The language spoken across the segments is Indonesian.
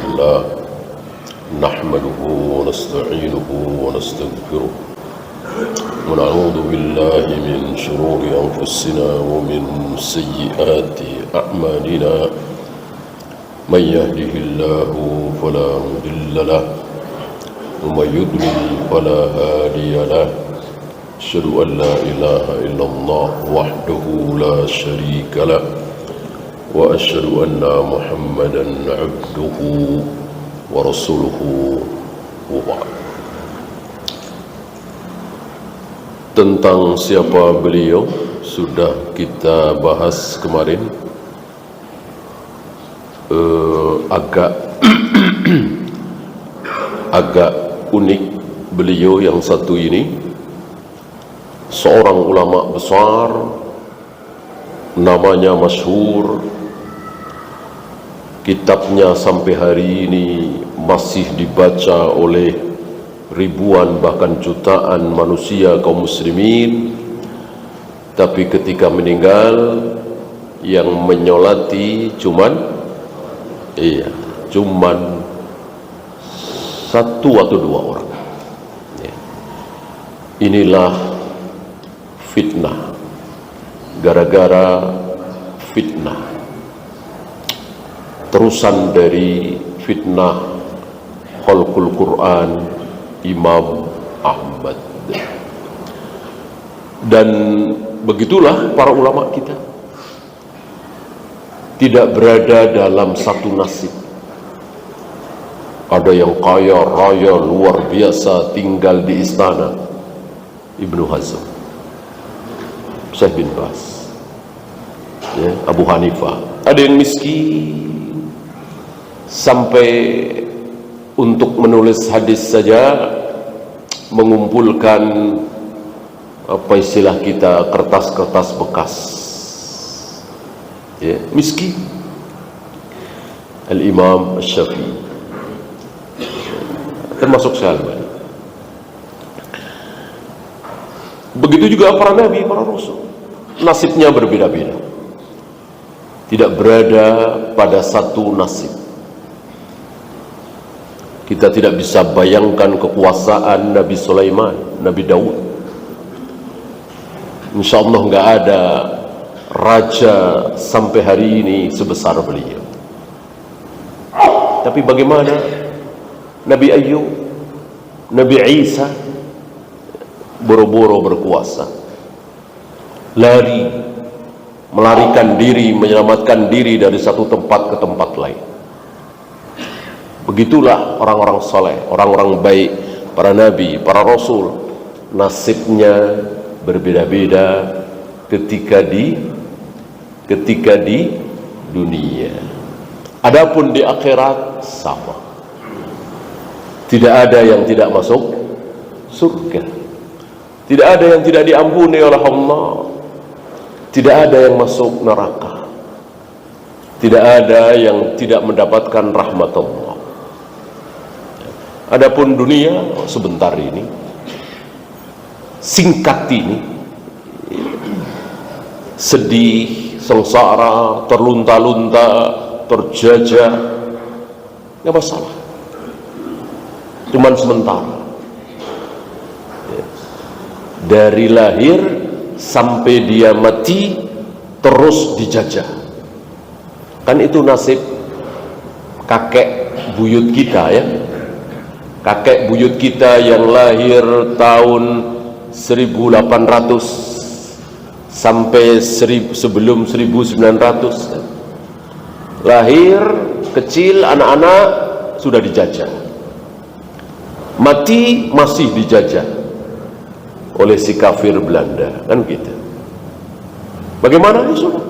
الله نحمده ونستعينه ونستغفره ونعوذ بالله من شرور أنفسنا ومن سيئات أعمالنا من يهده الله فلا مضل له ومن يضلل فلا هادي له أشهد أن لا إله إلا الله وحده لا شريك له وأشهد أن محمدا عبده ورسوله وبعد. Tentang siapa beliau sudah kita bahas kemarin. Agak unik beliau yang satu ini, seorang ulama besar, namanya masyhur, kitabnya sampai hari ini masih dibaca oleh ribuan bahkan jutaan manusia kaum muslimin. Tapi ketika meninggal yang menyolati cuman satu atau dua orang. Inilah fitnah. Gara-gara fitnah, terusan dari fitnah khalqul Quran Imam Ahmad. Dan begitulah para ulama kita tidak berada dalam satu nasib. Ada yang kaya raya luar biasa tinggal di istana, Ibnu Hazm, Syekh bin Baz, Abu Hanifah. Ada yang miskin sampai untuk menulis hadis saja mengumpulkan apa istilah kita, kertas-kertas bekas. Miskin. Al-Imam Syafi'i termasuk Syalbani. Begitu juga para nabi, para rasul, nasibnya berbeda-beda, tidak berada pada satu nasib. Kita tidak bisa bayangkan kekuasaan Nabi Sulaiman, Nabi Daud. Insya Allah nggak ada raja sampai hari ini sebesar beliau. Tapi bagaimana Nabi Ayyub, Nabi Isa boro-boro berkuasa, melarikan diri, menyelamatkan diri dari satu tempat ke tempat lain. Begitulah orang-orang soleh, orang-orang baik, para nabi, para rasul, nasibnya berbeda-beda ketika di dunia. Adapun di akhirat sama. Tidak ada yang tidak masuk surga. Tidak ada yang tidak diampuni oleh Allah. Tidak ada yang masuk neraka. Tidak ada yang tidak mendapatkan rahmat Allah. Adapun dunia sebentar ini, singkat ini, sedih, sengsara, terlunta-lunta, terjajah, nggak masalah. Cuman sementara. Dari lahir sampai dia mati terus dijajah. Kan itu nasib kakek buyut kita, ya. Kakek buyut kita yang lahir tahun 1800 sampai sebelum 1900. Lahir kecil, anak-anak sudah dijajah. Mati masih dijajah oleh si kafir Belanda, kan gitu. Bagaimana ya sudah?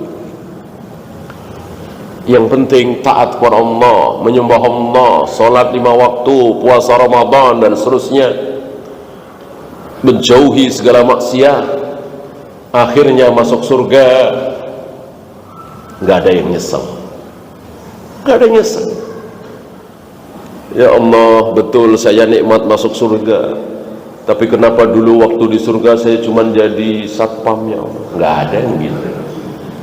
Yang penting taat kepada Allah, menyembah Allah, salat 5 waktu, puasa Ramadan dan seterusnya, menjauhi segala maksiat, akhirnya masuk surga. Nggak ada yang nyesel, nggak ada yang nyesel. Ya Allah, betul saya nikmat masuk surga, tapi kenapa dulu waktu di surga saya cuma jadi satpam, ya Allah? Nggak ada yang gitu.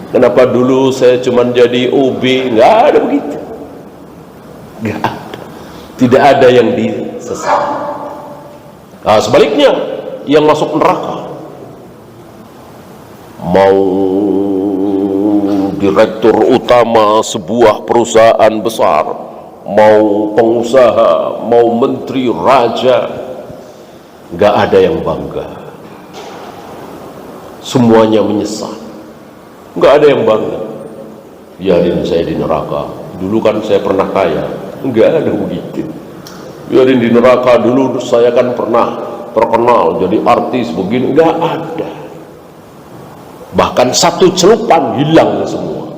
Kenapa dulu saya cuma jadi OB? Nggak ada begitu. Nggak ada. Tidak ada yang disesali. Nah, sebaliknya, yang masuk neraka, mau direktur utama sebuah perusahaan besar, mau pengusaha, mau menteri, raja, nggak ada yang bangga. Semuanya menyesal. Nggak ada yang bangga. Biarin saya di neraka. Dulu kan saya pernah kaya. Nggak ada begitu. Biarin di neraka, dulu saya kan pernah terkenal jadi artis begini. Nggak ada. Bahkan satu celupan hilang semua.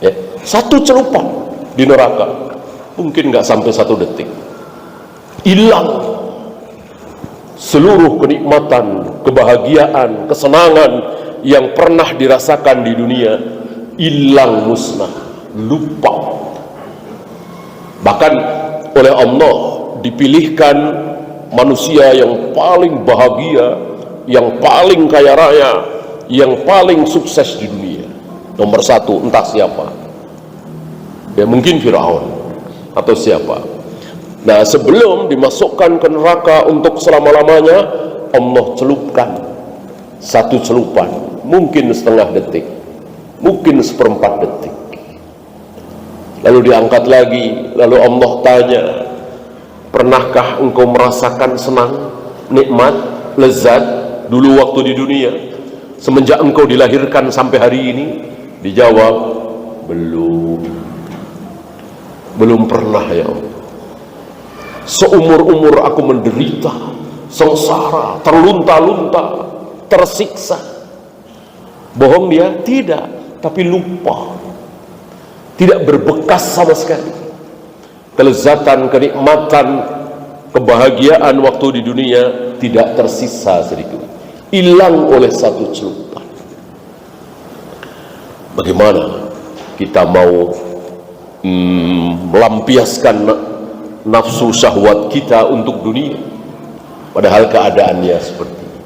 Ya, satu celupan di neraka mungkin nggak sampai 1 detik. Hilang seluruh kenikmatan, kebahagiaan, kesenangan yang pernah dirasakan di dunia. Hilang, musnah, lupa. Bahkan oleh Allah dipilihkan manusia yang paling bahagia, yang paling kaya raya, yang paling sukses di dunia. Nomor 1 entah siapa. Ya mungkin Firaun atau siapa. Nah, sebelum dimasukkan ke neraka untuk selama-lamanya, Allah celupkan satu celupan, mungkin setengah detik, mungkin 1/4 detik. Lalu diangkat lagi, lalu Allah tanya, pernahkah engkau merasakan senang, nikmat, lezat dulu waktu di dunia? Semenjak engkau dilahirkan sampai hari ini? Dijawab, belum pernah ya Allah. Seumur-umur aku menderita, sengsara, terlunta-lunta, tersiksa. Bohong dia? Tidak, tapi lupa. Tidak berbekas sama sekali. Kelezatan, kenikmatan, kebahagiaan waktu di dunia tidak tersisa sedikit. Hilang oleh satu celupan. Bagaimana kita mau melampiaskan nafsu syahwat kita untuk dunia, padahal keadaannya seperti ini.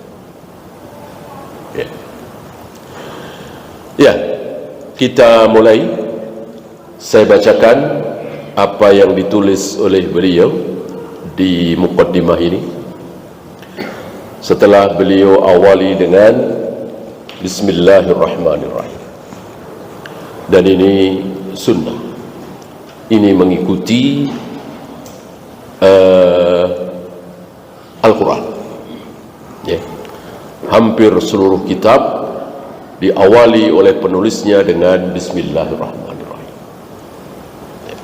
Ya, kita mulai. Saya bacakan apa yang ditulis oleh beliau di muqaddimah ini. Setelah beliau awali dengan Bismillahirrahmanirrahim. Dan ini sunnah. Ini mengikuti Al-Quran. Ya. Hampir seluruh kitab diawali oleh penulisnya dengan Bismillahirrahmanirrahim. Ya.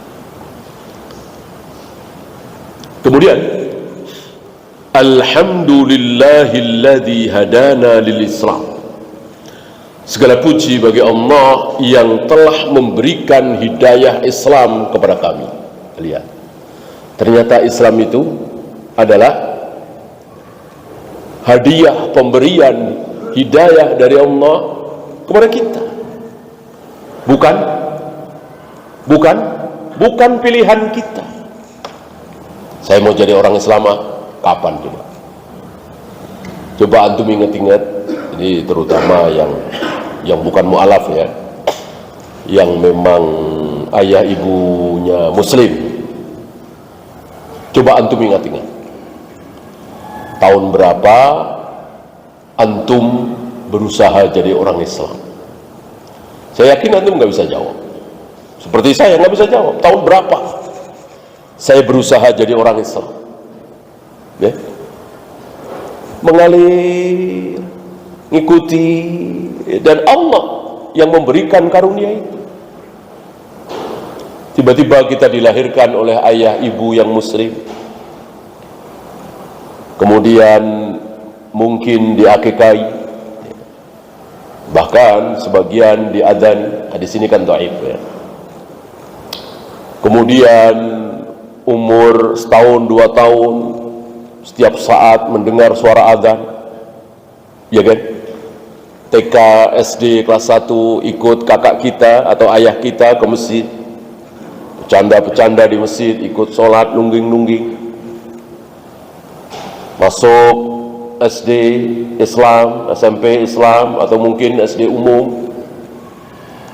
Kemudian Alhamdulillahilladzi hadana lil Islam. Segala puji bagi Allah yang telah memberikan hidayah Islam kepada kami. Lihat, ternyata Islam itu adalah hadiah, pemberian hidayah dari Allah kepada kita. Bukan pilihan kita. Saya mau jadi orang Islam, kapan coba? Coba antum ingat-ingat, ini terutama yang bukan mu'alaf ya, yang memang ayah ibunya muslim. Coba antum ingat-ingat, tahun berapa antum berusaha jadi orang Islam? Saya yakin antum nggak bisa jawab. Seperti saya nggak bisa jawab. Tahun berapa saya berusaha jadi orang Islam? Ya. Mengalir, ngikuti, dan Allah yang memberikan karunia itu. Tiba-tiba kita dilahirkan oleh ayah ibu yang muslim, kemudian mungkin diakikai, bahkan sebagian diadzan. Di sini kan dhaif ya. Kemudian umur 1 2 tahun, setiap saat mendengar suara adzan, ya kan? TK, SD, kelas 1 ikut kakak kita atau ayah kita ke masjid, bercanda-bercanda di masjid, ikut sholat, nungging-nungging. Masuk SD Islam, SMP Islam, atau mungkin SD umum,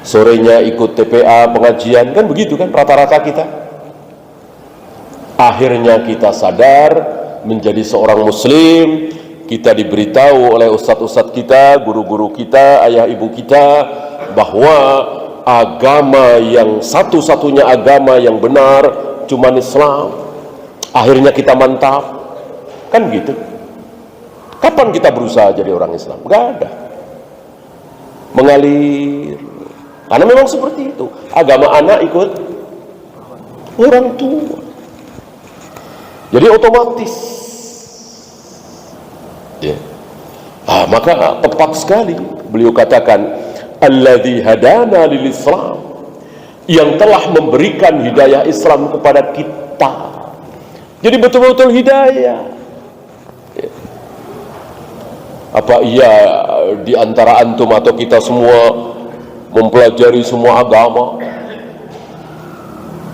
sorenya ikut TPA, pengajian, kan begitu kan rata-rata kita. Akhirnya kita sadar menjadi seorang muslim. Kita diberitahu oleh ustadz-ustadz kita, guru-guru kita, ayah ibu kita, bahwa agama yang satu-satunya agama yang benar cuma Islam. Akhirnya kita mantap, kan gitu. Kapan kita berusaha jadi orang Islam? Gak ada. Mengalir. Karena memang seperti itu. Agama anak ikut orang tua. Jadi otomatis. Ya. Maka tepat sekali beliau katakan, alladzi hadana lil Islam, yang telah memberikan hidayah Islam kepada kita. Jadi betul-betul hidayah. Ya. Apa iya di antara antum atau kita semua mempelajari semua agama?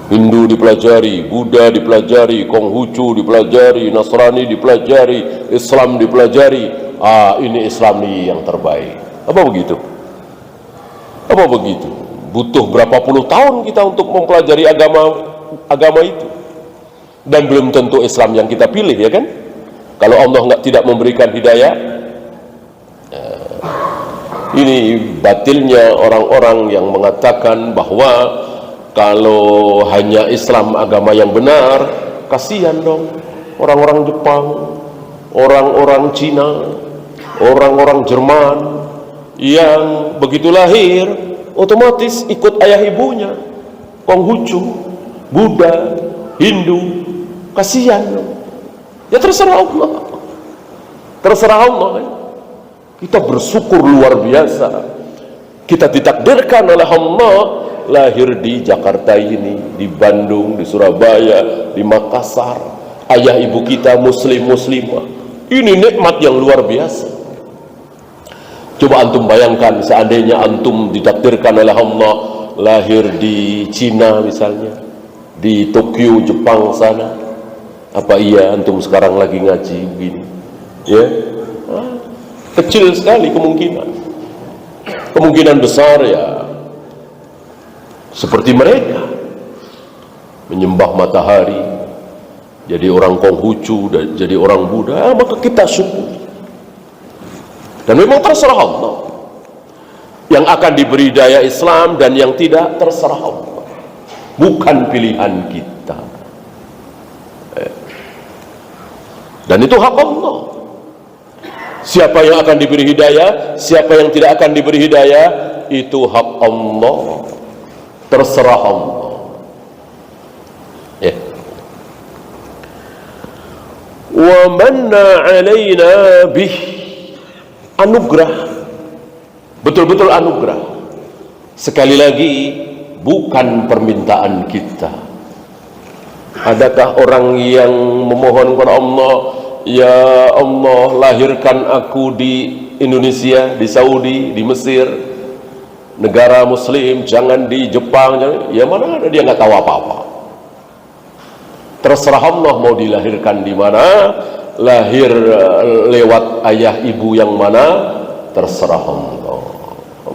Hindu dipelajari, Buddha dipelajari, Konghucu dipelajari, Nasrani dipelajari, Islam dipelajari. Ini Islam nih yang terbaik. Apa begitu? Apa begitu? Butuh berapa puluh tahun kita untuk mempelajari agama itu. Dan belum tentu Islam yang kita pilih, ya kan? Kalau Allah tidak memberikan hidayah. Ini batilnya orang-orang yang mengatakan bahwa kalau hanya Islam agama yang benar, kasihan dong orang-orang Jepang, orang-orang Cina, orang-orang Jerman yang begitu lahir otomatis ikut ayah ibunya, Konghucu, Buddha, Hindu. Kasihan dong. Ya terserah Allah. Terserah Allah. Kita bersyukur luar biasa. Kita ditakdirkan oleh Allah lahir di Jakarta ini, di Bandung, di Surabaya, di Makassar. Ayah ibu kita muslim-muslimah. Ini nikmat yang luar biasa. Coba antum bayangkan seandainya antum ditakdirkan oleh Allah lahir di Cina misalnya, di Tokyo, Jepang sana. Apa iya antum sekarang lagi ngaji begini? Ya, kecil sekali kemungkinan. Kemungkinan besar ya seperti mereka menyembah matahari, jadi orang Konghucu dan jadi orang Buddha. Maka kita syukur. Dan memang terserah Allah yang akan diberi daya Islam dan yang tidak, terserah Allah, bukan pilihan kita. Dan itu hak Allah. Siapa yang akan diberi hidayah, siapa yang tidak akan diberi hidayah, itu hak Allah, terserah Allah. Wa manna alaina bih, anugerah, betul-betul anugerah. Sekali lagi, bukan permintaan kita. Adakah orang yang memohon kepada Allah, ya Allah lahirkan aku di Indonesia, di Saudi, di Mesir, negara muslim, jangan di Jepang, jangan. Ya mana ada, dia nggak tahu apa-apa. Terserah Allah mau dilahirkan di mana, lahir lewat ayah ibu yang mana, terserah Allah.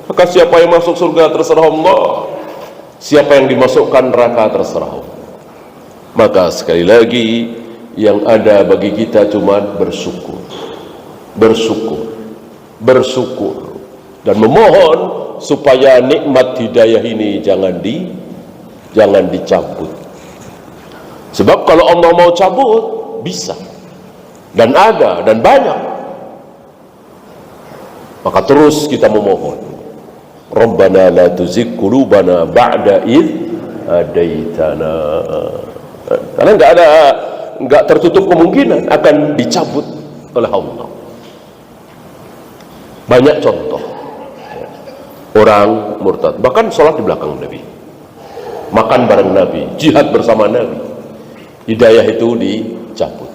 Maka siapa yang masuk surga terserah Allah, siapa yang dimasukkan neraka terserah Allah. Maka sekali lagi yang ada bagi kita cuma bersyukur, bersyukur, bersyukur, dan memohon supaya nikmat hidayah ini jangan dicabut. Sebab kalau Allah mau cabut, bisa, dan ada, dan banyak. Maka terus kita memohon, Rabbana la tuzigh qulubana ba'da idh hadaitana. Karena nggak tertutup kemungkinan akan dicabut oleh Allah. Banyak contoh orang murtad, bahkan sholat di belakang Nabi, makan bareng Nabi, jihad bersama Nabi, hidayah itu dicabut.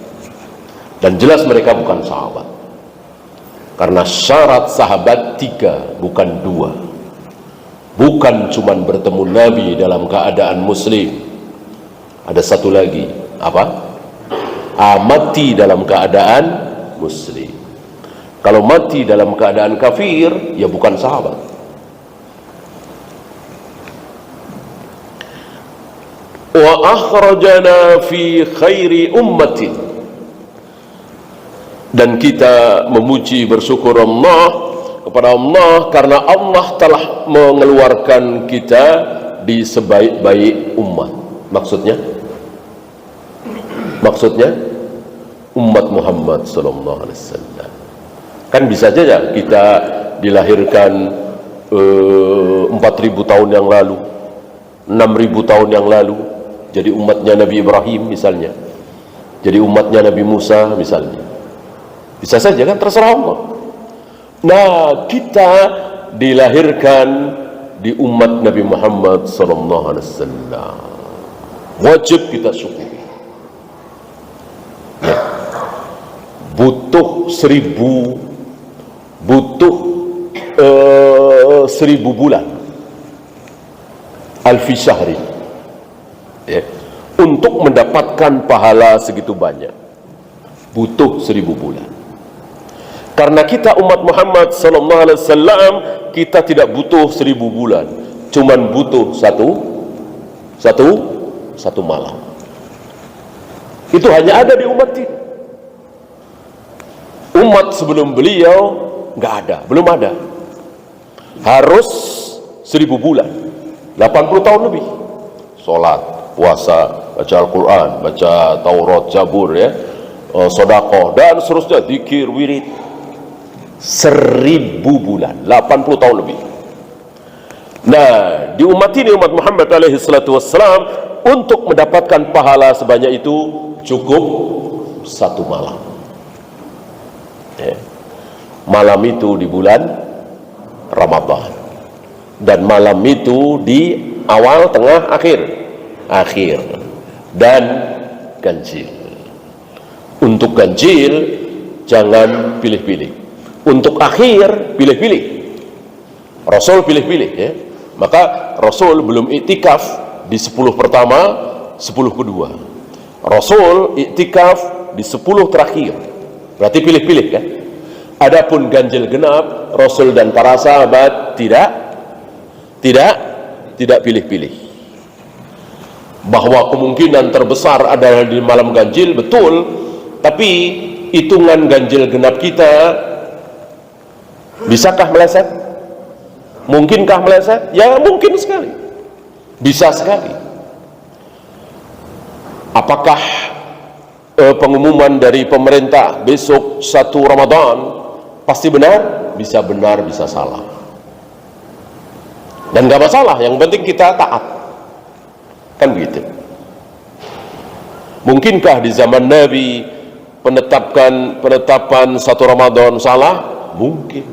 Dan jelas mereka bukan sahabat, karena syarat sahabat 3 bukan 2. Bukan cuma bertemu Nabi dalam keadaan muslim, ada satu lagi, apa? Mati dalam keadaan muslim. Kalau mati dalam keadaan kafir, ya bukan sahabat. wa akhrajana fi khairi ummatin, dan kita memuji bersyukur kepada Allah karena Allah telah mengeluarkan kita di sebaik-baik umat. Maksudnya umat Muhammad sallallahu alaihi wasallam. Kan bisa saja kita dilahirkan 4.000 tahun yang lalu, 6.000 tahun yang lalu, jadi umatnya Nabi Ibrahim misalnya, jadi umatnya Nabi Musa misalnya. Bisa saja kan, terserah Allah. Nah, kita dilahirkan di umat Nabi Muhammad sallallahu alaihi wasallam. Wajib kita syukuri. Ya. Butuh 1000 bulan, alfi syahri, ya, untuk mendapatkan pahala segitu banyak. Butuh 1000 bulan. Karena kita umat Muhammad sallallahu alaihi wasallam, kita tidak butuh 1000 bulan, cuman butuh satu malam. Itu hanya ada di umat ini. Umat sebelum beliau nggak ada, belum ada. Harus 1000 bulan, 80 tahun lebih. Sholat, puasa, baca Al-Quran, baca Taurat, Zabur, ya, sedekah dan seterusnya, zikir, wirid. 1000 bulan, 80 tahun lebih. Nah, di umat ini, umat Muhammad alaihi salatu wassalam, untuk mendapatkan pahala sebanyak itu cukup satu malam. Ya. Malam itu di bulan Ramadan, dan malam itu di awal, tengah, akhir, dan ganjil. Untuk ganjil jangan pilih-pilih, untuk akhir pilih-pilih. Rasul pilih-pilih, ya. Maka Rasul belum iktikaf di 10 pertama, 10 kedua. Rasul iktikaf di 10 terakhir. Berarti pilih-pilih, kan? Adapun ganjil genap, Rasul dan para sahabat tidak pilih-pilih. Bahwa kemungkinan terbesar adalah di malam ganjil, betul, tapi hitungan ganjil genap kita bisakah meleset? Mungkinkah meleset? Ya, mungkin sekali, bisa sekali. Apakah pengumuman dari pemerintah besok 1 Ramadan pasti benar? Bisa benar, bisa salah, dan gak masalah, yang penting kita taat, kan begitu. Mungkinkah di zaman Nabi penetapan 1 Ramadan salah? Mungkin.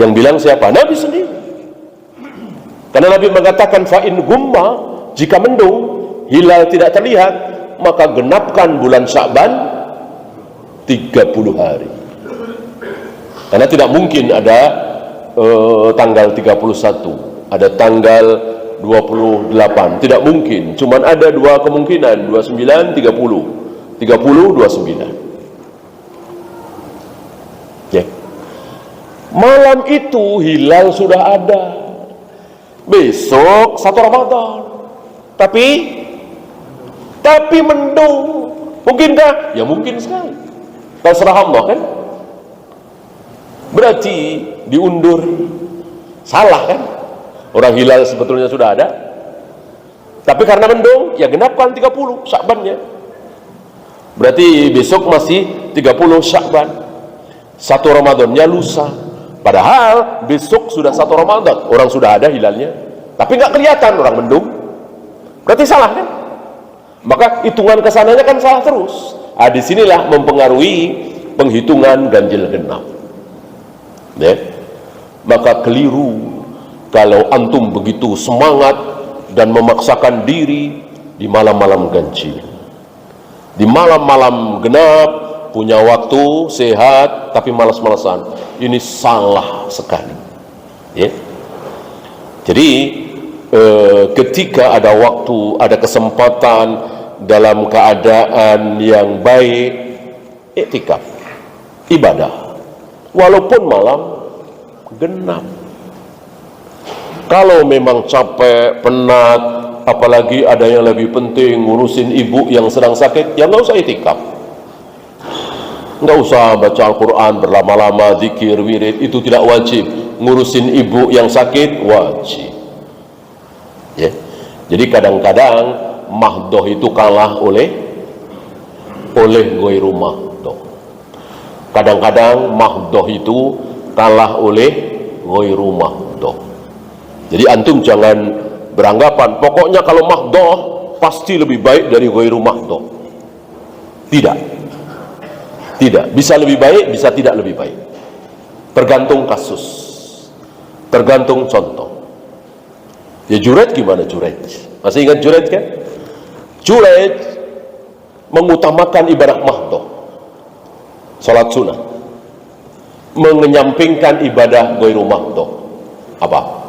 Yang bilang siapa? Nabi sendiri. Karena Nabi mengatakan, fa'in gumma, jika mendung, hilal tidak terlihat, maka genapkan bulan Sya'ban 30 hari. Karena tidak mungkin ada tanggal 31, ada tanggal 28, tidak mungkin. Cuman ada dua kemungkinan, 29, 30, 29. Ya. Malam itu hilal sudah ada, besok 1 Ramadan, tapi mendung. Mungkinkah? Ya mungkin sekali, terserah Allah, kan? Berarti diundur, salah, kan? Orang hilal sebetulnya sudah ada, tapi karena mendung, ya genapkan 30 Sya'bannya. Berarti besok masih 30 Sya'ban, 1 Ramadannya lusa. Padahal besok sudah 1 Ramadan, orang sudah ada hilalnya, tapi nggak kelihatan, orang mendung. Berarti salah, kan? Maka hitungan kesananya kan salah terus. Disinilah mempengaruhi penghitungan ganjil genap. Ya. Maka keliru kalau antum begitu semangat dan memaksakan diri di malam-malam ganjil, di malam-malam genap, punya waktu, sehat, tapi malas-malasan. Ini salah sekali, ya. Jadi ketika ada waktu, ada kesempatan, dalam keadaan yang baik, iktikaf, ibadah, walaupun malam genap. Kalau memang capek, penat, apalagi ada yang lebih penting ngurusin ibu yang sedang sakit, ya nggak usah itikaf. Nggak usah baca Al-Quran berlama-lama, zikir, wirid, itu tidak wajib. Ngurusin ibu yang sakit wajib. Ya. Jadi kadang-kadang mahdoh itu kalah oleh ghairu mahdoh. Kadang-kadang mahdoh itu kalah oleh ghairu mahdoh. Jadi antum jangan beranggapan pokoknya kalau mahdoh pasti lebih baik dari ghairu mahdoh. Tidak, bisa lebih baik, bisa tidak lebih baik. Tergantung kasus, tergantung contoh. Ya Jureid gimana Jureid? Masih ingat Jureid kan? Jureid mengutamakan ibadah mahdoh, salat sunnah, mengenyampingkan ibadah ghairu mahdoh. Apa?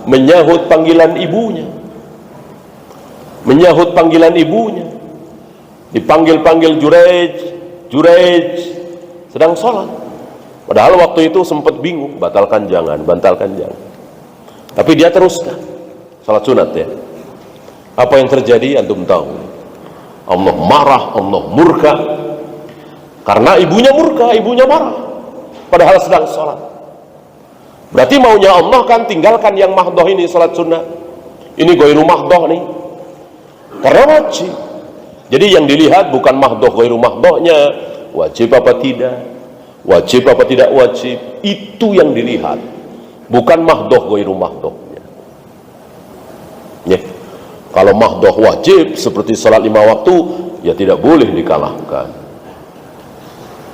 Menyahut panggilan ibunya. Menyahut panggilan ibunya. Dipanggil-panggil Jureid sedang sholat. Padahal waktu itu sempat bingung, batalkan jangan. Tapi dia teruskan sholat sunat ya. Apa yang terjadi antum tahu. Allah marah, Allah murka. Karena ibunya murka, ibunya marah. Padahal sedang sholat. Berarti maunya Allah kan tinggalkan yang mahdoh ini sholat sunnah. Ini ghairu mahdoh nih. Karena wajib. Jadi yang dilihat bukan mahdoh ghairu mahdohnya, wajib apa tidak, wajib, itu yang dilihat, bukan mahdoh ghairu mahdohnya. Ya. Kalau mahdoh wajib seperti salat 5 waktu, ya tidak boleh dikalahkan.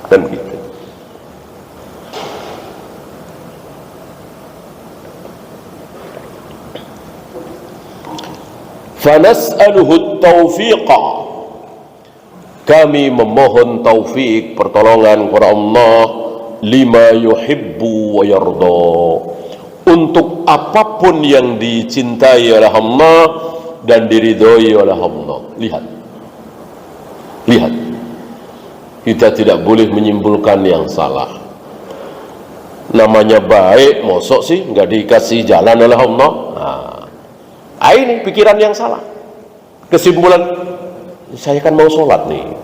Dan gitu. Fanas'aluhu taufiqa, kami memohon taufik, pertolongan kepada Allah, lima yuhibbu wa yarda, untuk apapun yang dicintai oleh Allah dan diridhoi oleh Allah. Lihat, kita tidak boleh menyimpulkan yang salah. Namanya baik, mosok sih nggak dikasih jalan oleh Allah. Ini pikiran yang salah. Kesimpulan, saya kan mau sholat nih,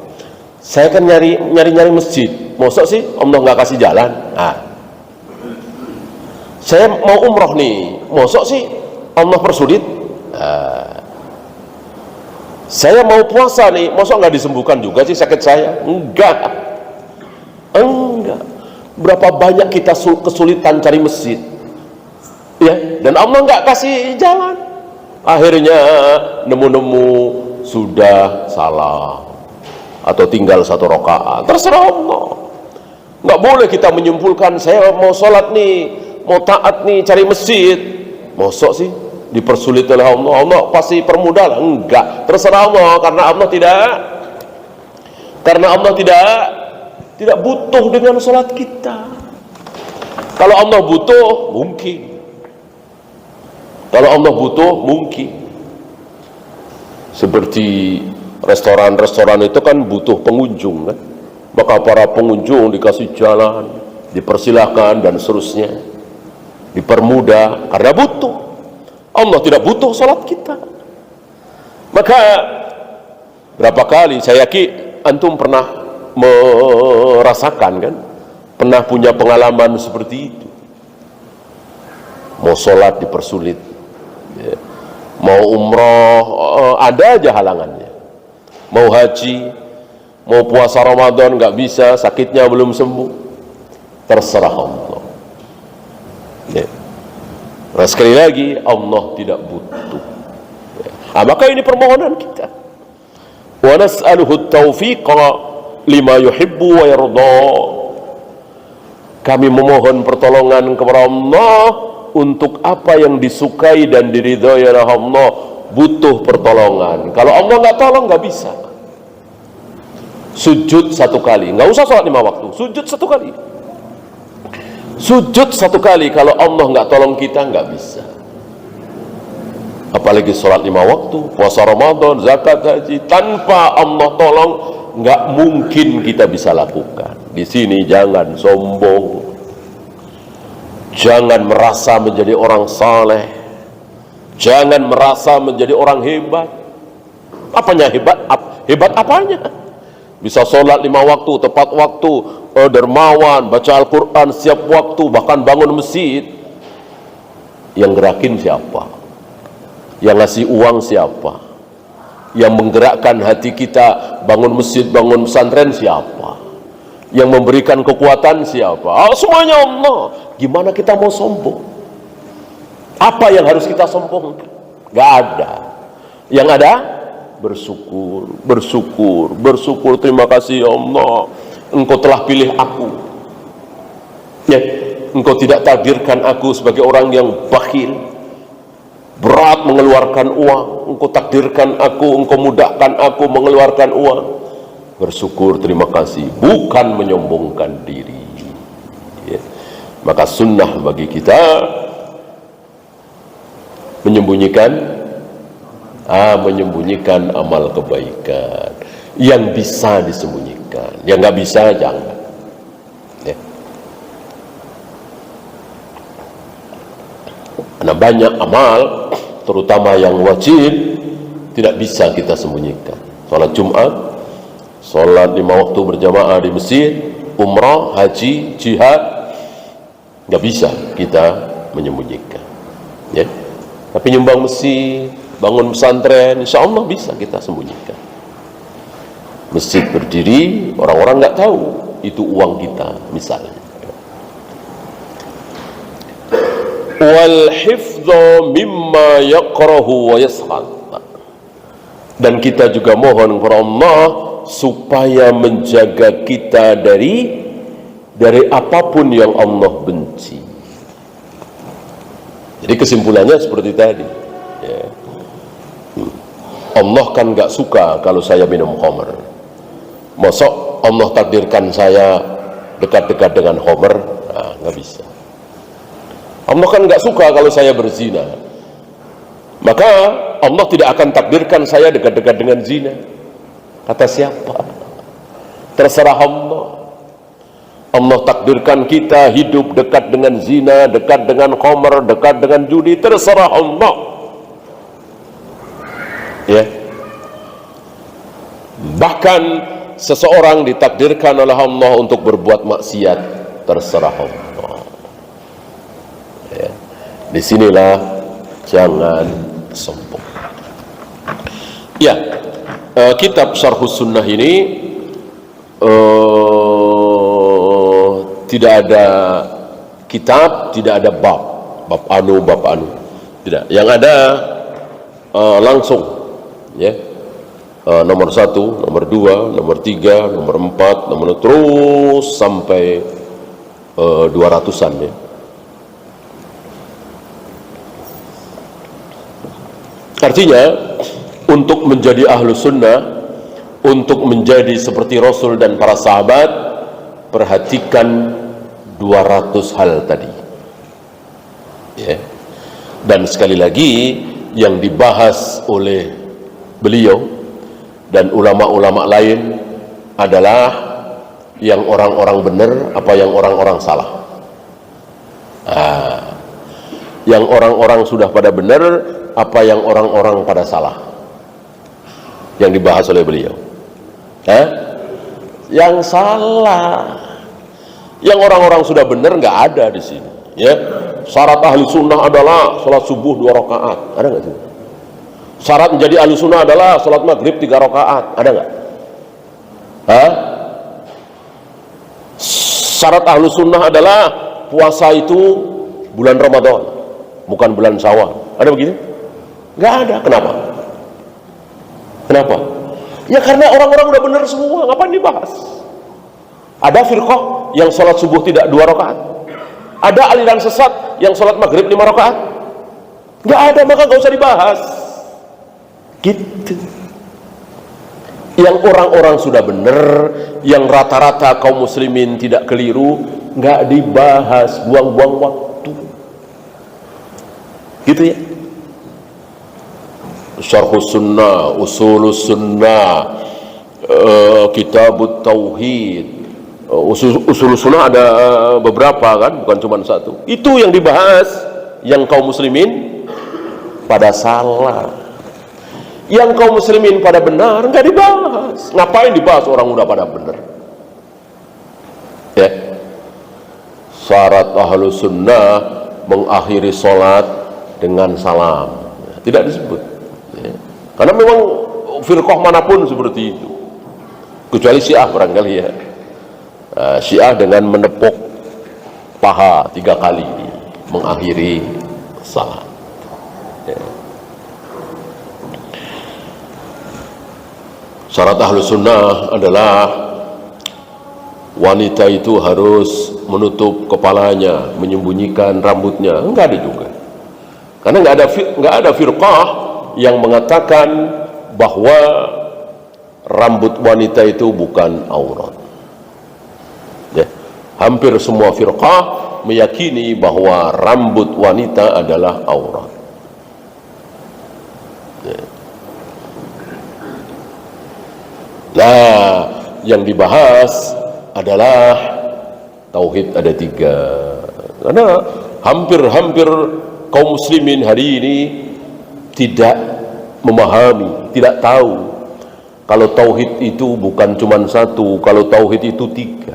saya kan nyari masjid, mosok sih Allah nggak kasih jalan. Saya mau umroh nih, mosok sih Allah persulit. Saya mau puasa nih, mosok nggak disembuhkan juga sih sakit saya? Enggak. Berapa banyak kita kesulitan cari masjid, ya, dan Allah nggak kasih jalan. Akhirnya nemu sudah salah atau tinggal 1 rakaat, terserah Allah. Nggak boleh kita menyimpulkan saya mau sholat nih, mau taat nih, cari masjid, mosok sih dipersulit oleh Allah, Allah pasti permudah lah. Enggak, terserah Allah, karena Allah tidak butuh dengan sholat kita. Kalau Allah butuh, mungkin. Seperti restoran itu kan butuh pengunjung kan, maka para pengunjung dikasih jalan, dipersilahkan dan seterusnya, dipermudah karena butuh. Allah tidak butuh salat kita. Maka berapa kali saya yakin antum pernah merasakan kan, pernah punya pengalaman seperti itu. Mau salat dipersulit, ya. Mau umroh ada aja halangannya, mau haji, mau puasa Ramadan nggak bisa, sakitnya belum sembuh, terserah Allah. Ya. Nah, sekali lagi Allah tidak butuh. Ya. Maka ini permohonan kita. Wa nas'aluhu taufiqa lima yuhibbu wa yarda. Kami memohon pertolongan kepada Allah untuk apa yang disukai dan diridhoi oleh Allah. Butuh pertolongan. Kalau Allah nggak tolong nggak bisa. Sujud 1 kali, nggak usah sholat 5 waktu, sujud 1 kali. Sujud 1 kali, kalau Allah nggak tolong kita nggak bisa. Apalagi sholat 5 waktu, puasa Ramadan, zakat, haji, tanpa Allah tolong nggak mungkin kita bisa lakukan. Di sini jangan sombong, jangan merasa menjadi orang saleh, Jangan merasa menjadi orang hebat. Apanya hebat? Hebat apanya? Bisa sholat 5 waktu, tepat waktu, dermawan, baca Al-Quran setiap waktu, bahkan bangun masjid. Yang gerakin siapa? Yang ngasih uang siapa? Yang menggerakkan hati kita bangun masjid, bangun pesantren siapa? Yang memberikan kekuatan siapa? Semuanya Allah. Gimana kita mau sombong? Apa yang harus kita sombongkan? Gak ada. Yang ada bersyukur, bersyukur, bersyukur. Terima kasih ya Allah, Engkau telah pilih aku. Ya, Engkau tidak takdirkan aku sebagai orang yang bakhil, berat mengeluarkan uang. Engkau takdirkan aku, Engkau mudahkan aku mengeluarkan uang. Bersyukur, terima kasih, bukan menyombongkan diri. Ya. Maka sunnah bagi kita menyembunyikan amal kebaikan yang bisa disembunyikan, yang nggak bisa jangan. Ya. Karena banyak amal, terutama yang wajib, tidak bisa kita sembunyikan. Salat Jumat, salat 5 waktu berjamaah di masjid, umrah, haji, jihad, nggak bisa kita menyembunyikan. Ya. Tapi nyumbang masjid, bangun pesantren, insya Allah bisa kita sembunyikan. Masjid berdiri, orang-orang nggak tahu itu uang kita, misalnya. Wal hifdzu mimma yakrahu wa yaskhal. Dan kita juga mohon kepada Allah supaya menjaga kita dari apapun yang Allah benci. Jadi kesimpulannya seperti tadi, ya. Allah kan gak suka kalau saya minum khamr. Mosok Allah takdirkan saya dekat-dekat dengan khamr? Nah, gak bisa. Allah kan gak suka kalau saya berzina. Maka Allah tidak akan takdirkan saya dekat-dekat dengan zina. Kata siapa? Terserah Allah. Allah takdirkan kita hidup dekat dengan zina, dekat dengan khamr, dekat dengan judi, terserah Allah. Ya. Bahkan seseorang ditakdirkan oleh Allah untuk berbuat maksiat, terserah Allah. Ya. Disinilah jangan sombong. Ya, kitab Syarhus Sunnah ini tidak ada kitab, tidak ada bab anu, tidak. Yang ada langsung, ya, nomor 1, nomor 2, nomor 3, nomor 4, nomor terus sampai 200-an, ya. Artinya untuk menjadi ahlu sunnah, untuk menjadi seperti Rasul dan para sahabat, perhatikan 200 hal tadi, ya. Dan sekali lagi yang dibahas oleh beliau dan ulama-ulama lain adalah yang orang-orang benar apa yang orang-orang salah. Yang orang-orang sudah pada benar apa yang orang-orang pada salah, yang dibahas oleh beliau. Yang salah, yang orang-orang sudah benar nggak ada di sini, ya. Syarat ahli sunnah adalah sholat subuh 2 rakaat, ada nggak sih? Syarat menjadi ahli sunnah adalah sholat maghrib 3 rakaat, ada nggak? Syarat ahli sunnah adalah puasa itu bulan Ramadan, bukan bulan Syawal, ada begitu? Nggak ada. Kenapa? Kenapa? Ya karena orang-orang udah benar semua, ngapain dibahas? Ada firqah yang sholat subuh tidak 2 rakaat, ada aliran sesat yang sholat maghrib 5 rakaat, nggak ada, maka nggak usah dibahas. Gitu. Yang orang-orang sudah benar, yang rata-rata kaum muslimin tidak keliru, nggak dibahas, buang-buang waktu. Gitu ya. Syarhus Sunnah, Usulus Sunnah, Kitabut Tauhid. Usul Sunnah ada beberapa kan, bukan cuma satu. Itu yang dibahas, yang kaum muslimin pada salah. Yang kaum muslimin pada benar nggak dibahas. Ngapain dibahas orang udah pada benar? Ya. Syarat ahlu sunnah mengakhiri sholat dengan salam, tidak disebut. Ya. Karena memang firqah manapun seperti itu, kecuali Syiah barangkali ya. Syiah dengan menepuk paha 3 kali mengakhiri salat. Ya. Syarat ahlu sunnah adalah wanita itu harus menutup kepalanya, menyembunyikan rambutnya. Enggak ada juga, karena enggak ada firqah yang mengatakan bahwa rambut wanita itu bukan aurat. Ya. Hampir semua firqah meyakini bahwa rambut wanita adalah aurat. Ya. Nah, yang dibahas adalah tauhid ada 3. Karena hampir kaum muslimin hari ini tidak memahami, tidak tahu kalau tauhid itu bukan cuma 1, kalau tauhid itu 3.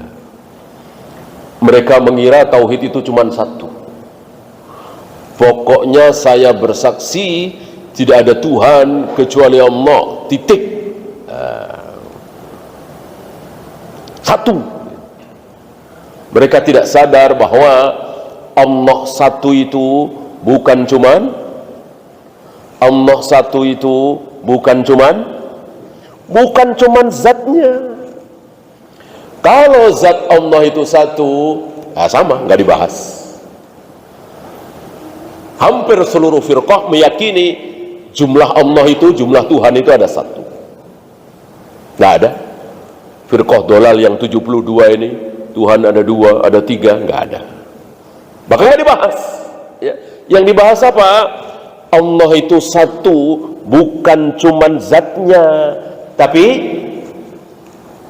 Mereka mengira tauhid itu cuma 1. Pokoknya saya bersaksi tidak ada Tuhan kecuali Allah, titik. 1. Mereka tidak sadar bahwa Allah 1 itu bukan cuman Allah 1 itu bukan cuman zatnya. Kalau zat Allah itu 1, sama, nggak dibahas. Hampir seluruh firqah meyakini jumlah Allah itu, jumlah Tuhan itu ada 1. Nggak ada. Firqah dolal yang 72 ini, Tuhan ada 2, ada 3, nggak ada. Bahkan nggak dibahas. Ya. Yang dibahas apa? Allah itu 1, bukan cuman zatnya, tapi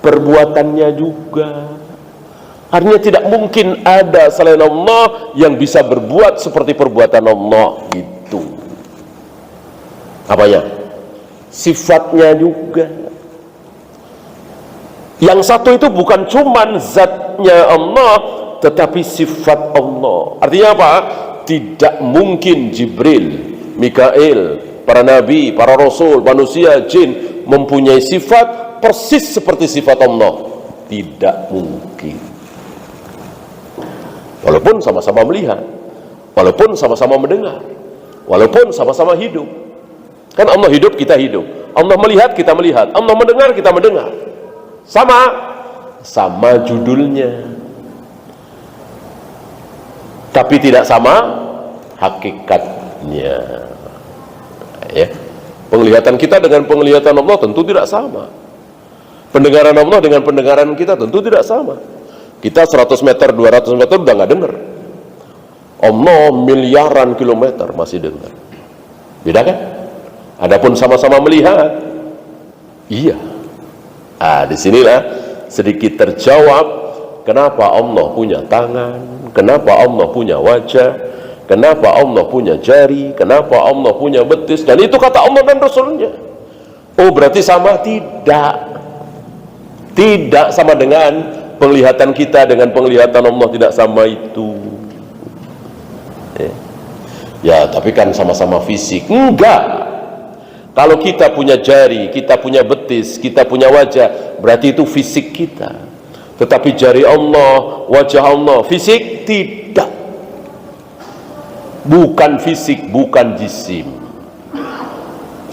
perbuatannya juga. Artinya tidak mungkin ada selain Allah yang bisa berbuat seperti perbuatan Allah gitu. Apanya? Sifatnya juga. Yang 1 itu bukan cuman zatnya Allah, tetapi sifat Allah. Artinya apa? Tidak mungkin Jibril, Mikail, para nabi, para rasul, manusia, jin mempunyai sifat persis seperti sifat Allah. Tidak mungkin. Walaupun sama-sama melihat, walaupun sama-sama mendengar, walaupun sama-sama hidup. Kan Allah hidup, kita hidup. Allah melihat, kita melihat. Allah mendengar, kita mendengar. Sama judulnya, tapi tidak sama hakikatnya. Ya. Penglihatan kita dengan penglihatan Allah tentu tidak sama. Pendengaran Allah dengan pendengaran kita tentu tidak sama. Kita 100 meter, 200 meter udah nggak dengar. Allah miliaran kilometer masih dengar. Beda kan? Adapun sama-sama melihat, iya. Disinilah sedikit terjawab kenapa Allah punya tangan, kenapa Allah punya wajah, kenapa Allah punya jari, kenapa Allah punya betis, dan itu kata Allah dan Rasulnya. Oh, berarti sama? Tidak sama dengan penglihatan kita dengan penglihatan Allah, tidak sama itu. Ya, tapi kan sama-sama fisik. Enggak. Kalau kita punya jari, kita punya betis, kita punya wajah, berarti itu fisik kita. Tetapi jari Allah, wajah Allah, fisik tidak. Bukan fisik, bukan jisim.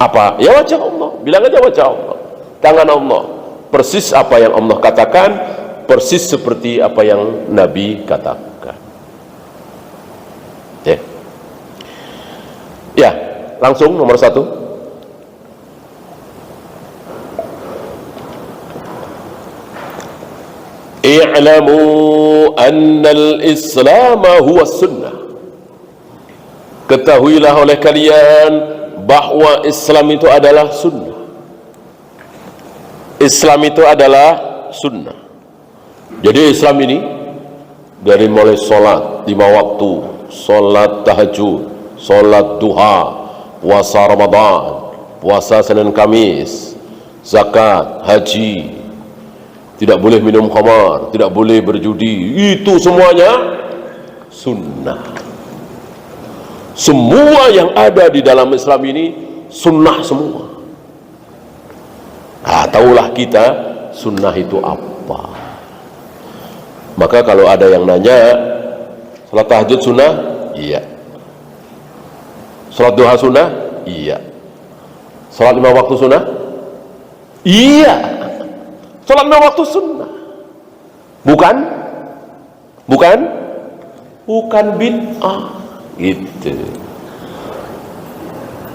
Apa? Ya wajah Allah. Bilang aja wajah Allah. Tangan Allah. Persis apa yang Allah katakan, persis seperti apa yang Nabi katakan. Ya, langsung nomor 1. I'lamu annal Islam huwa sunnah. Ketahuilah oleh kalian bahwa Islam itu adalah sunnah. Islam itu adalah sunnah. Jadi Islam ini dari mulai sholat 5 waktu, sholat tahajud, sholat duha, puasa Ramadan, puasa Senin Kamis, zakat, haji, tidak boleh minum khamar, tidak boleh berjudi, itu semuanya sunnah. Semua yang ada di dalam Islam ini sunnah semua. Nah, tahulah kita sunnah itu apa. Maka kalau ada yang nanya, salat tahajud sunnah? Iya. Salat duha sunnah? Iya. Salat 5 waktu sunnah? Iya. Salat 5 waktu sunnah. Bukan? Bukan? Bukan bid'ah. Gitu.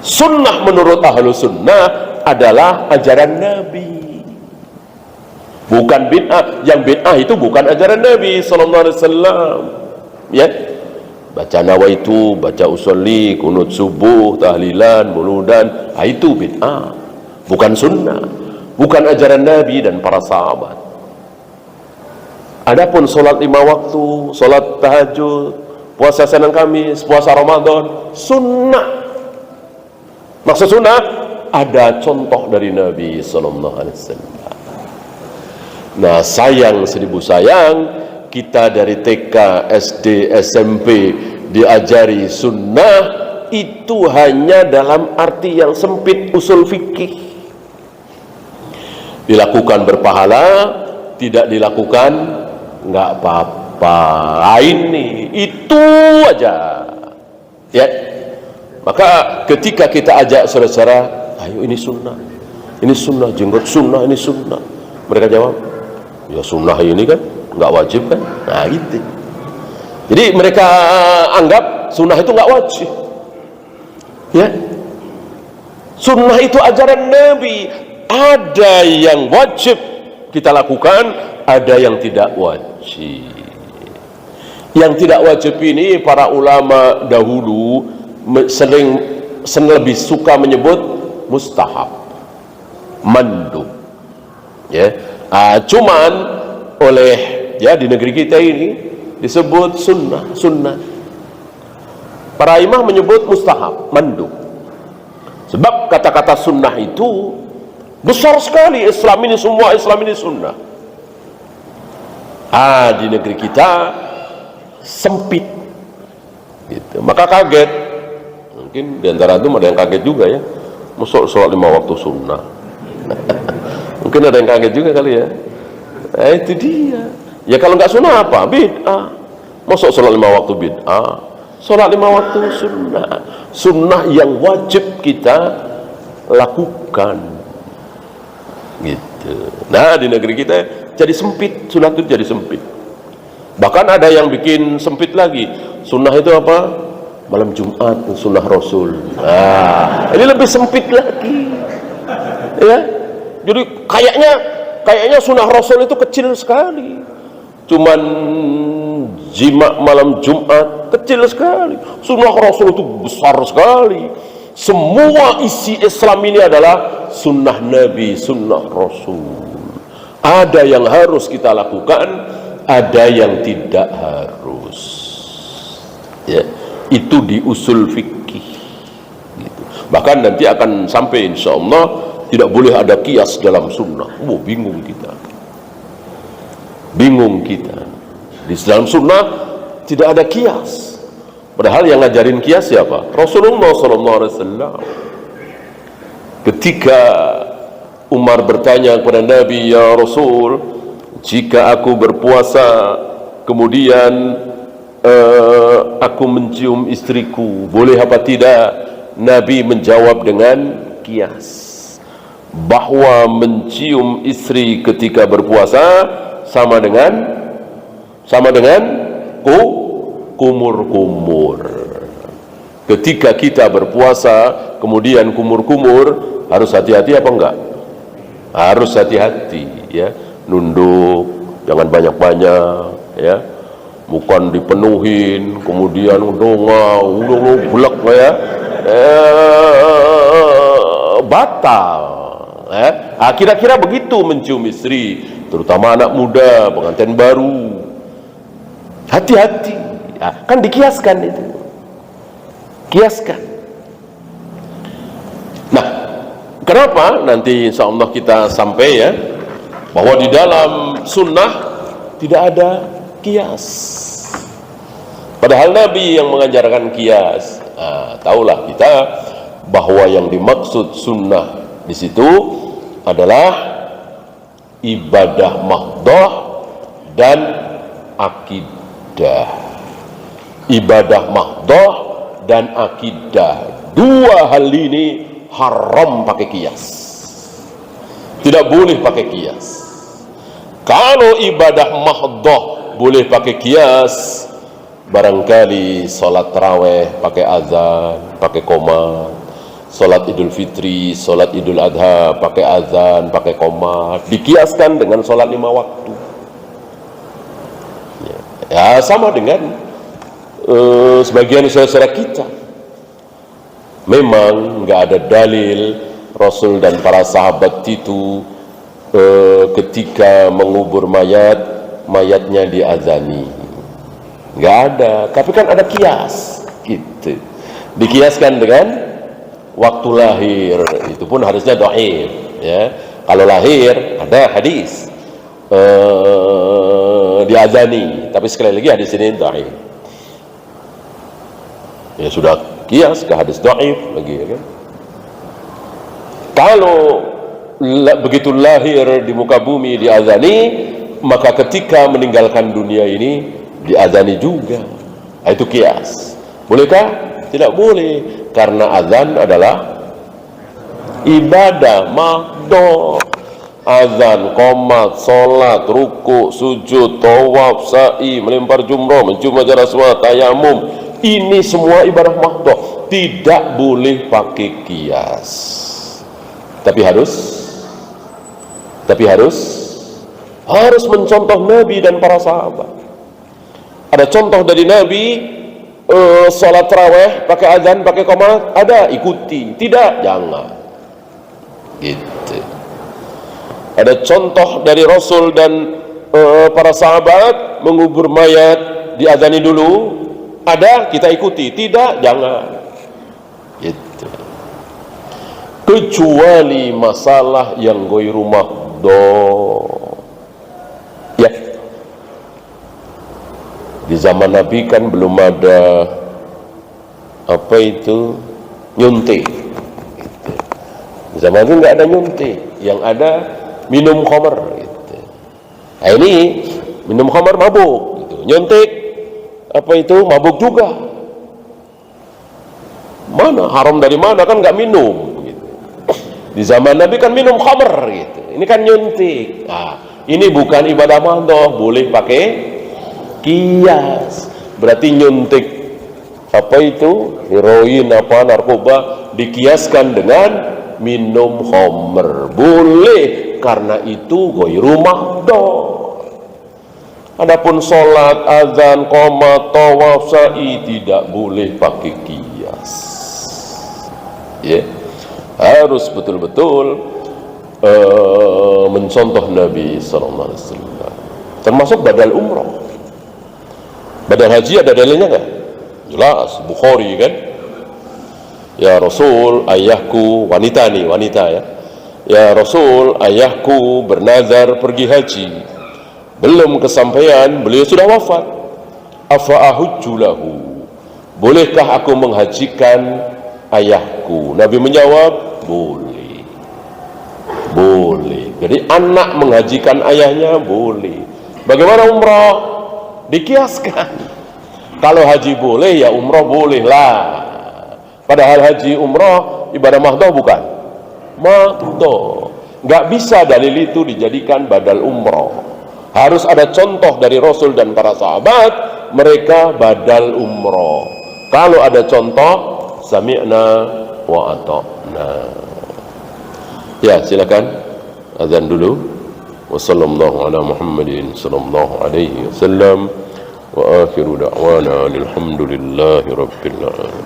Sunnah menurut ahlu sunnah adalah ajaran Nabi, bukan bid'ah. Yang bid'ah itu bukan ajaran Nabi sallallahu alaihi wasallam. Ya, baca nawaitu, baca usolli, kunut subuh, tahlilan, muludan, itu bid'ah, bukan sunnah, bukan ajaran Nabi dan para sahabat. Adapun solat 5 waktu, solat tahajud, puasa Senin Kamis, puasa Ramadan, sunnah. Maksud sunnah, ada contoh dari Nabi sallallahu alaihi wasallam. Nah, sayang seribu sayang, kita dari TK, SD, SMP diajari sunnah itu hanya dalam arti yang sempit usul fikih. Dilakukan berpahala, tidak dilakukan nggak apa-apa. Ini itu aja. Ya. Maka ketika kita ajak saudara-saudara, ayo ini sunnah, jenggot sunnah, ini sunnah. Mereka jawab, ya sunnah ini kan nggak wajib kan. Nah gitu. Jadi mereka anggap sunnah itu nggak wajib. Ya, sunnah itu ajaran Nabi. Ada yang wajib kita lakukan, ada yang tidak wajib. Yang tidak wajib ini para ulama dahulu sering lebih suka menyebut mustahab, mandub. Ya, cuman oleh di negeri kita ini disebut sunnah. Para imam menyebut mustahab, mandub. Sebab kata-kata sunnah itu besar sekali. Islam ini semua, Islam ini sunnah. Di negeri kita sempit gitu. Maka kaget. Mungkin diantara itu ada yang kaget juga ya, masuk sholat 5 waktu sunnah. Mungkin ada yang kaget juga kali ya. Itu dia. Ya kalau nggak sunnah apa? Bid'ah. Masuk sholat 5 waktu bid'ah, sholat 5 waktu sunnah. Sunnah yang wajib kita lakukan. Gitu. Nah di negeri kita jadi sempit, sunnah itu jadi sempit. Bahkan ada yang bikin sempit lagi. Sunnah itu apa? Malam Jumat sunnah Rasul. Nah, ini lebih sempit lagi. Ya. Jadi kayaknya sunnah Rasul itu kecil sekali. Cuman jima malam Jumat kecil sekali. Sunnah Rasul itu besar sekali. Semua isi Islam ini adalah sunnah Nabi, sunnah Rasul. Ada yang harus kita lakukan, ada yang tidak harus. Ya. Itu di usul fikih gitu. Bahkan nanti akan sampai insya Allah tidak boleh ada kias dalam sunnah. Bingung kita di dalam sunnah tidak ada kias, padahal yang ngajarin kias siapa? Rasulullah SAW. Ketika Umar bertanya kepada Nabi, ya Rasul, jika aku berpuasa kemudian aku mencium istriku, boleh apa tidak? Nabi menjawab dengan kias, bahwa mencium istri ketika berpuasa sama dengan kumur-kumur. Ketika kita berpuasa kemudian kumur-kumur, harus hati-hati apa enggak? Harus hati-hati ya, nunduk, jangan banyak-banyak ya. Bukan dipenuhin kemudian bulak ya, batal ya. Kira-kira begitu mencium istri, terutama anak muda, pengantin baru. Hati-hati ya, kan dikiaskan itu, kiaskan. Kenapa? Nanti insya Allah kita sampai ya, bahwa di dalam sunnah tidak ada kias. Padahal Nabi yang mengajarkan kias. Tahulah kita bahwa yang dimaksud sunnah di situ adalah ibadah mahdhah dan akidah. Ibadah mahdhah dan akidah, dua hal ini haram pakai kias. Tidak boleh pakai kias. Kalau ibadah mahdhah boleh pakai kias, barangkali sholat taraweh pakai azan, pakai qomat, sholat idul fitri, sholat idul adha pakai azan, pakai qomat, dikiaskan dengan sholat 5 waktu. Ya, sama dengan sebagian saudara kita. Memang nggak ada dalil Rasul dan para sahabat itu ketika mengubur mayatnya diazani, nggak ada. Tapi kan ada kias, gitu. Dikiaskan dengan waktu lahir, itu pun harusnya dhaif, ya. Kalau lahir ada hadis diazani, tapi sekali lagi hadis ini dhaif. Ya sudah kias ke hadis dhaif lagi, ya kan? Kalau begitu lahir di muka bumi diazani, maka ketika meninggalkan dunia ini diazani juga. Itu kias. Bolehkah? Tidak boleh, karena azan adalah ibadah mahdhah. Azan, qomat, salat, ruku, sujud, tawaf, sa'i, melempar jumrah, mencium wajah Rasulullah, tayamum, ini semua ibadah mahdhah. Tidak boleh pakai kias. Tapi harus mencontoh Nabi dan para sahabat. Ada contoh dari Nabi, salat tarawih pakai azan, pakai qomat, ada, ikuti. Tidak, jangan. Gitu. Ada contoh dari Rasul dan para sahabat mengubur mayat, diazani dulu, ada, kita ikuti. Tidak, jangan. Gitu. Kecuali masalah yang ghairu mahdhah. Ya. Di zaman Nabi kan belum ada apa itu nyuntik. Gitu. Di zaman itu nggak ada nyuntik, yang ada minum khamr. Gitu. Nah, ini minum khamr mabuk, gitu. Nyuntik apa itu mabuk juga. Mana haram dari mana, kan nggak minum. Gitu. Di zaman Nabi kan minum khamr, gitu. Ini kan nyuntik. Nah, ini bukan ibadah mahdhah, boleh pakai kias. Berarti nyuntik apa itu heroin, apa narkoba, dikiaskan dengan minum khamr. Boleh, karena itu ghairu mahdhah. Adapun sholat, azan, qomat, tawaf, sa'i tidak boleh pakai kias. Ya, harus betul-betul mencontoh Nabi sallallahu alaihi wasallam. Termasuk badal umrah. Badal haji ada dalilnya nggak? Jelas, Bukhari kan. Ya Rasul, ayahku, wanita ya. Ya Rasul, ayahku bernazar pergi haji. Belum kesampaian, beliau sudah wafat. Afa ahujju lahu, bolehkah aku menghajikan ayahku? Nabi menjawab, boleh. Boleh. Jadi anak menghajikan ayahnya boleh. Bagaimana umrah? Dikiaskan. Kalau haji boleh, ya umrah boleh lah. Padahal haji umrah ibadah mahdhah bukan? Mahdhah. Nggak bisa dalil itu dijadikan badal umrah. Harus ada contoh dari Rasul dan para sahabat, mereka badal umrah. Kalau ada contoh, sami'na wa ata'na. Ya, silakan azan dulu. Wassallallahu ala Muhammadin sallallahu alaihi wasallam wa akhiru da'wana alhamdulillahi rabbil alamin.